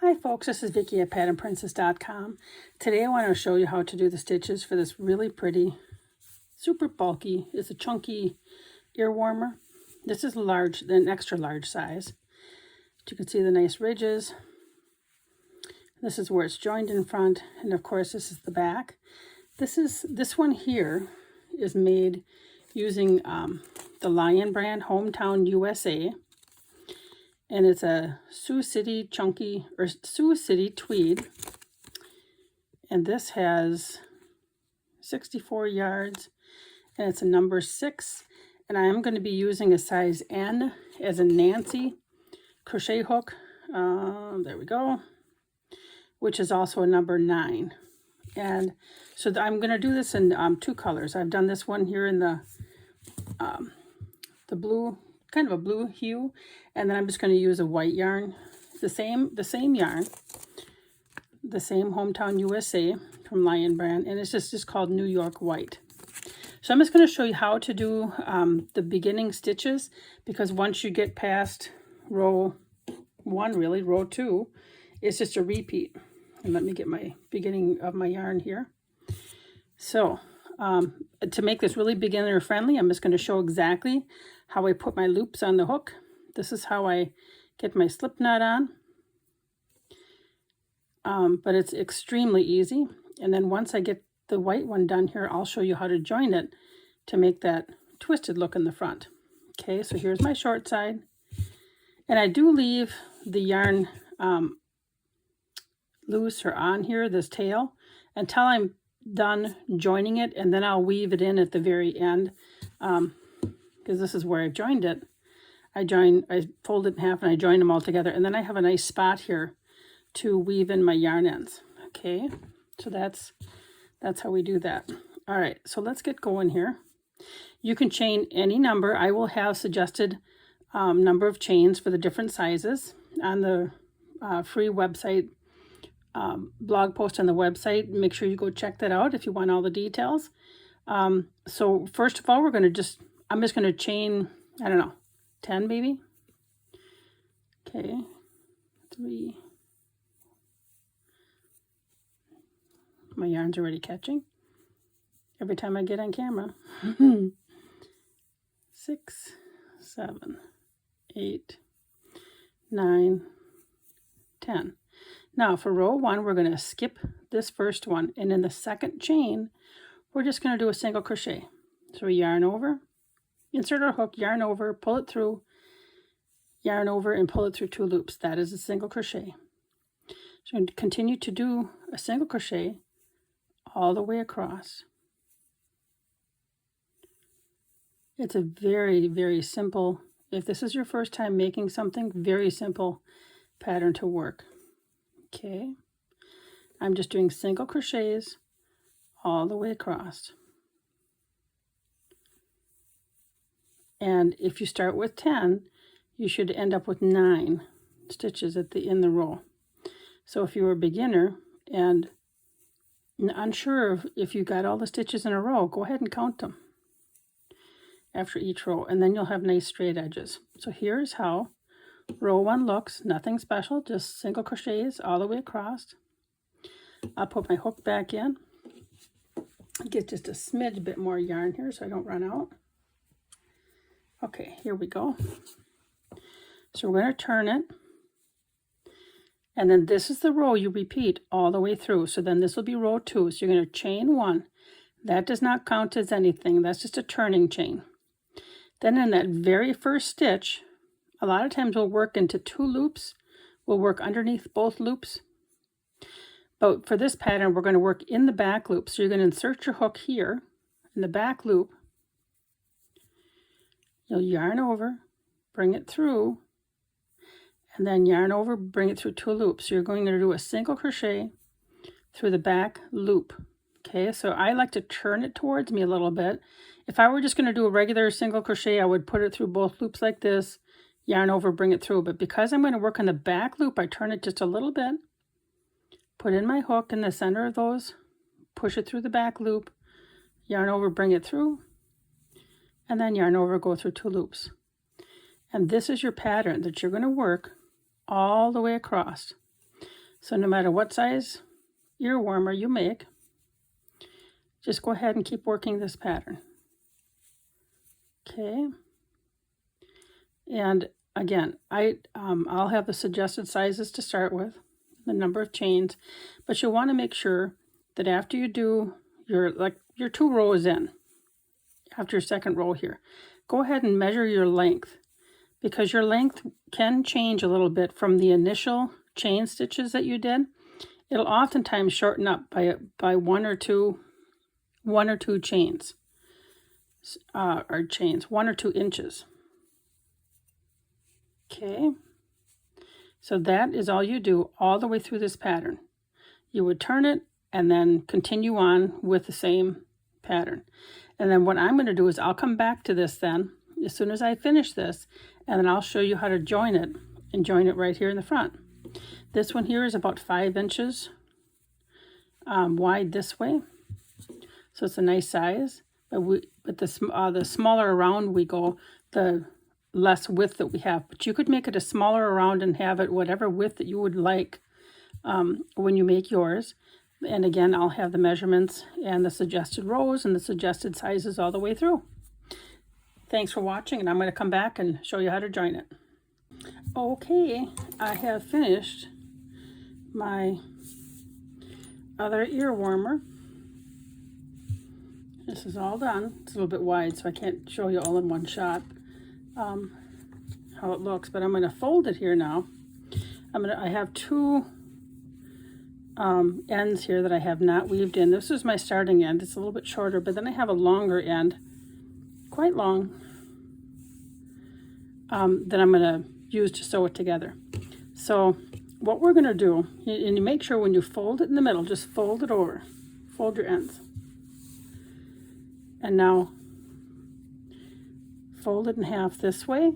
Hi folks, this is Vicki at patternprincess.com. Today I want to show you how to do the stitches for this really pretty, super bulky, it's a chunky ear warmer. This is large, an extra large size. You can see the nice ridges. This is where it's joined in front, and of course this is the back. This one here is made using the Lion brand, Hometown USA. And it's a Sioux City chunky, or Sioux City tweed. And this has 64 yards, and it's a number 6. And I am going to be using a size N as a Nancy crochet hook. There we go. Which is also a number 9. And so I'm going to do this in 2 colors. I've done this one here in the blue, kind of a blue hue, and then I'm just going to use a white yarn, the same yarn, the same Hometown USA from Lion brand, and it's just called New York White. So I'm just going to show you how to do the beginning stitches, because once you get past row 1, really row 2, it's just a repeat. And let me get my beginning of my yarn here. So to make this really beginner friendly, I'm just going to show exactly how I put my loops on the hook. This is how I get my slip knot on. But it's extremely easy. And then once I get the white one done here, I'll show you how to join it to make that twisted look in the front. Okay, so here's my short side. And I do leave the yarn loose or on here, this tail, until I'm done joining it, and then I'll weave it in at the very end, because this is where I've joined it. I fold it in half and I join them all together, and then I have a nice spot here to weave in my yarn ends. Okay, so that's how we do that. All right, so let's get going here. You can chain any number. I will have suggested number of chains for the different sizes on the free website blog post on the website. Make sure you go check that out if you want all the details. So first of all, I'm just going to chain, I don't know, 10 maybe. Okay, 3. My yarn's already catching every time I get on camera. 6, 7, 8, 9, 10. Now for row 1, we're going to skip this first one, and in the second chain, we're just going to do a single crochet. So we yarn over, insert our hook, yarn over, pull it through, yarn over, and pull it through 2 loops. That is a single crochet. So I'm going to continue to do a single crochet all the way across. It's a very, very simple, if this is your first time making something, very simple pattern to work. Okay, I'm just doing single crochets all the way across. And if you start with 10, you should end up with 9 stitches in the row. So if you're a beginner and unsure if you got all the stitches in a row, go ahead and count them after each row, and then you'll have nice straight edges. So here's how row 1 looks. Nothing special, just single crochets all the way across. I'll put my hook back in, get just a smidge bit more yarn here so I don't run out. Okay, here we go. So we're going to turn it, and then this is the row you repeat all the way through. So then this will be row 2. So you're going to chain 1. That does not count as anything. That's just a turning chain. Then in that very first stitch, a lot of times we'll work into 2 loops. We'll work underneath both loops. But for this pattern, we're going to work in the back loop. So you're going to insert your hook here in the back loop. You'll yarn over, bring it through, and then yarn over, bring it through 2 loops. So you're going to do a single crochet through the back loop. Okay, so I like to turn it towards me a little bit. If I were just going to do a regular single crochet, I would put it through both loops like this, yarn over, bring it through. But because I'm going to work on the back loop, I turn it just a little bit, put in my hook in the center of those, push it through the back loop, yarn over, bring it through, and then yarn over, go through 2 loops. And this is your pattern that you're going to work all the way across. So no matter what size ear warmer you make, just go ahead and keep working this pattern. Okay. And again, I'll have the suggested sizes to start with, the number of chains, but you'll want to make sure that after you do your 2 rows in, after your second row here, go ahead and measure your length, because your length can change a little bit from the initial chain stitches that you did. It'll oftentimes shorten up by one or two chains, or 1 or 2 inches. Okay, so that is all you do all the way through this pattern. You would turn it and then continue on with the same pattern. And then what I'm going to do is I'll come back to this then as soon as I finish this, and then I'll show you how to join it, and join it right here in the front. This one here is about 5 inches wide this way, so it's a nice size. But the smaller around we go, the less width that we have. But you could make it a smaller around and have it whatever width that you would like when you make yours. And again, I'll have the measurements and the suggested rows and the suggested sizes all the way through. Thanks for watching, and I'm going to come back and show you how to join it. Okay, I have finished my other ear warmer. This is all done. It's a little bit wide, so I can't show you all in one shot how it looks, but I'm going to fold it here now. I have 2 ends here that I have not weaved in. This is my starting end. It's a little bit shorter, but then I have a longer end, quite long, that I'm going to use to sew it together. So what we're going to do, and you make sure when you fold it in the middle, just fold it over, fold your ends. And now fold it in half this way,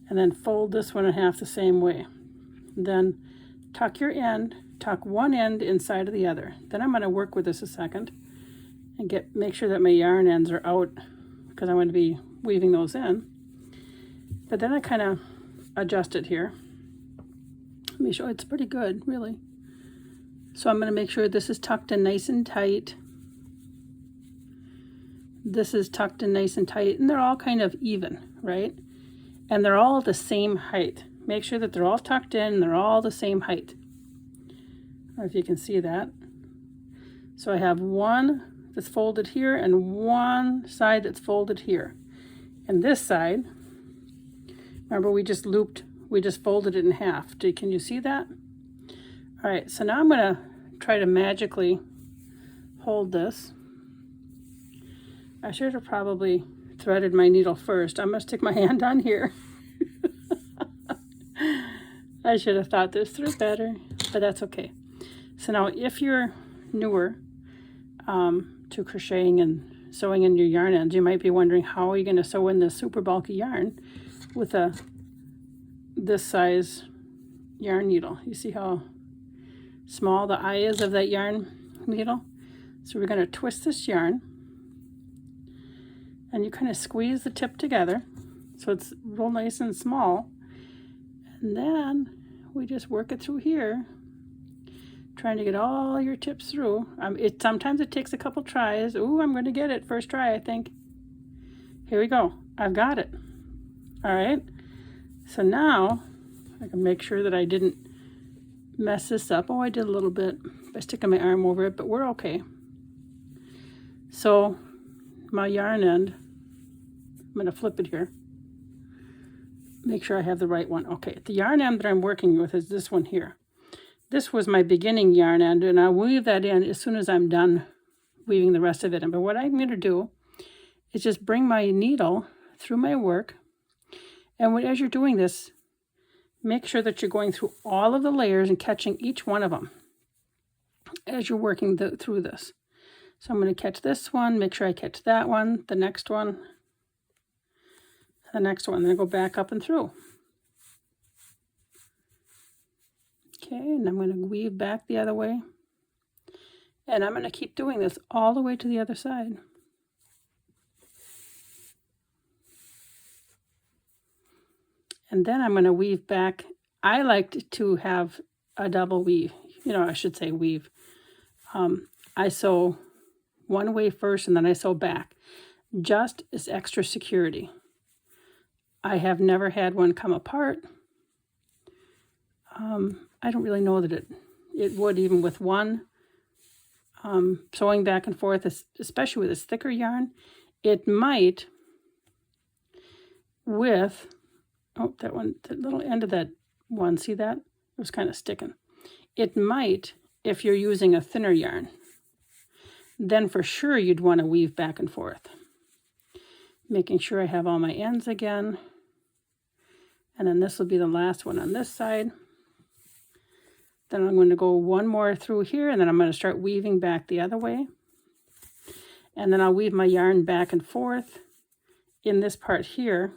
and then fold this one in half the same way. Then tuck your end, tuck one end inside of the other. Then I'm going to work with this a second and make sure that my yarn ends are out, because I'm going to be weaving those in. But then I kind of adjust it here. Let me show, it's pretty good, really. So I'm going to make sure this is tucked in nice and tight. This is tucked in nice and tight, and they're all kind of even, right? And they're all the same height. Make sure that they're all tucked in and they're all the same height. I don't know if you can see that. So I have one that's folded here and one side that's folded here. And this side, remember we just folded it in half. Can you see that? All right, so now I'm going to try to magically hold this. I should have probably threaded my needle first. I'm going to stick my hand on here. I should have thought this through better, but that's okay. So now if you're newer to crocheting and sewing in your yarn ends, you might be wondering, how are you going to sew in this super bulky yarn with this size yarn needle? You see how small the eye is of that yarn needle? So we're going to twist this yarn, and you kind of squeeze the tip together so it's real nice and small. And then we just work it through here, trying to get all your tips through. Sometimes it takes a couple tries. Ooh, I'm going to get it. First try, I think. Here we go. I've got it. All right. So now I can make sure that I didn't mess this up. Oh, I did a little bit by sticking my arm over it, but we're okay. So my yarn end, I'm going to flip it here. Make sure I have the right one. Okay, the yarn end that I'm working with is this one here. This was my beginning yarn end, and I'll weave that in as soon as I'm done weaving the rest of it in. But what I'm going to do is just bring my needle through my work, and as you're doing this, make sure that you're going through all of the layers and catching each one of them as you're working through this. So I'm going to catch this one, make sure I catch that one, the next one, the next one, then go back up and through. Okay, and I'm going to weave back the other way. And I'm going to keep doing this all the way to the other side. And then I'm going to weave back. I like to have a double weave. I should say weave. I sew one way first and then I sew back, just as extra security. I have never had one come apart. I don't really know that it would, even with one. Sewing back and forth, especially with this thicker yarn. It might with, that little end of that one, see that? It was kind of sticking. It might, if you're using a thinner yarn, then for sure you'd want to weave back and forth. Making sure I have all my ends again. And then this will be the last one on this side. Then I'm going to go one more through here, and then I'm going to start weaving back the other way. And then I'll weave my yarn back and forth in this part here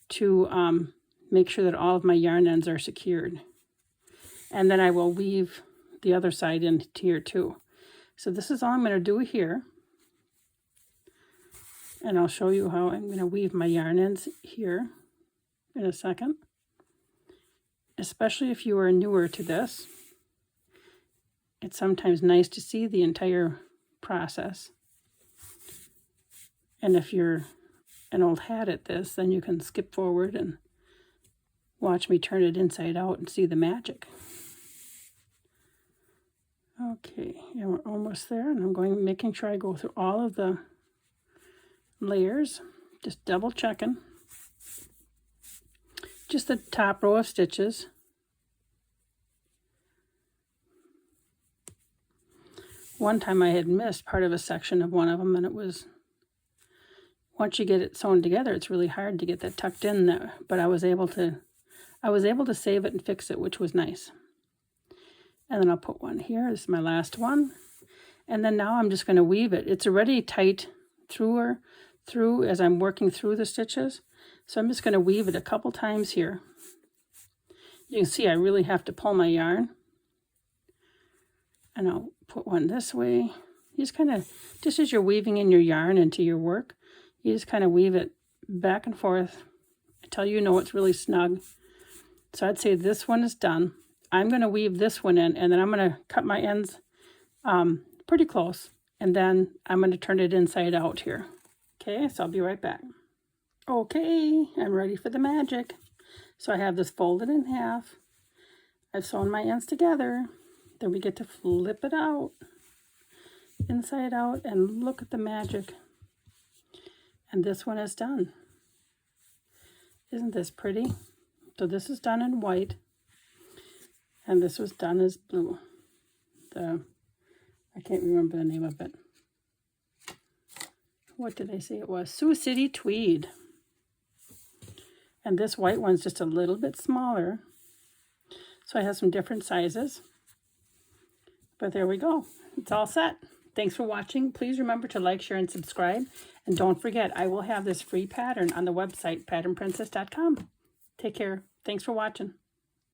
to make sure that all of my yarn ends are secured. And then I will weave the other side into here too. So this is all I'm going to do here. And I'll show you how I'm going to weave my yarn ends here in a second. Especially if you are newer to this, it's sometimes nice to see the entire process. And if you're an old hat at this, then you can skip forward and watch me turn it inside out and see the magic. Okay, yeah, we're almost there, and I'm making sure I go through all of the layers, just double checking. Just the top row of stitches. One time I had missed part of a section of one of them, and it was, once you get it sewn together, it's really hard to get that tucked in there, but I was able to save it and fix it, which was nice. And then I'll put one here. This is my last one. And then now I'm just going to weave it. It's already tight through as I'm working through the stitches. So I'm just going to weave it a couple times here. You can see I really have to pull my yarn. And I'll put one this way. You just as you're weaving in your yarn into your work, you just kind of weave it back and forth until you know it's really snug. So I'd say this one is done. I'm going to weave this one in, and then I'm going to cut my ends pretty close. And then I'm going to turn it inside out here. Okay, so I'll be right back. Okay, I'm ready for the magic. So I have this folded in half. I've sewn my ends together. Then we get to flip it out, inside out, and look at the magic. And this one is done. Isn't this pretty? So this is done in white, and this was done as blue. I can't remember the name of it. What did I say it was? Sioux City Tweed. And this white one's just a little bit smaller. So I have some different sizes. But there we go. It's all set. Thanks for watching. Please remember to like, share, and subscribe. And don't forget, I will have this free pattern on the website, patternprincess.com. Take care. Thanks for watching.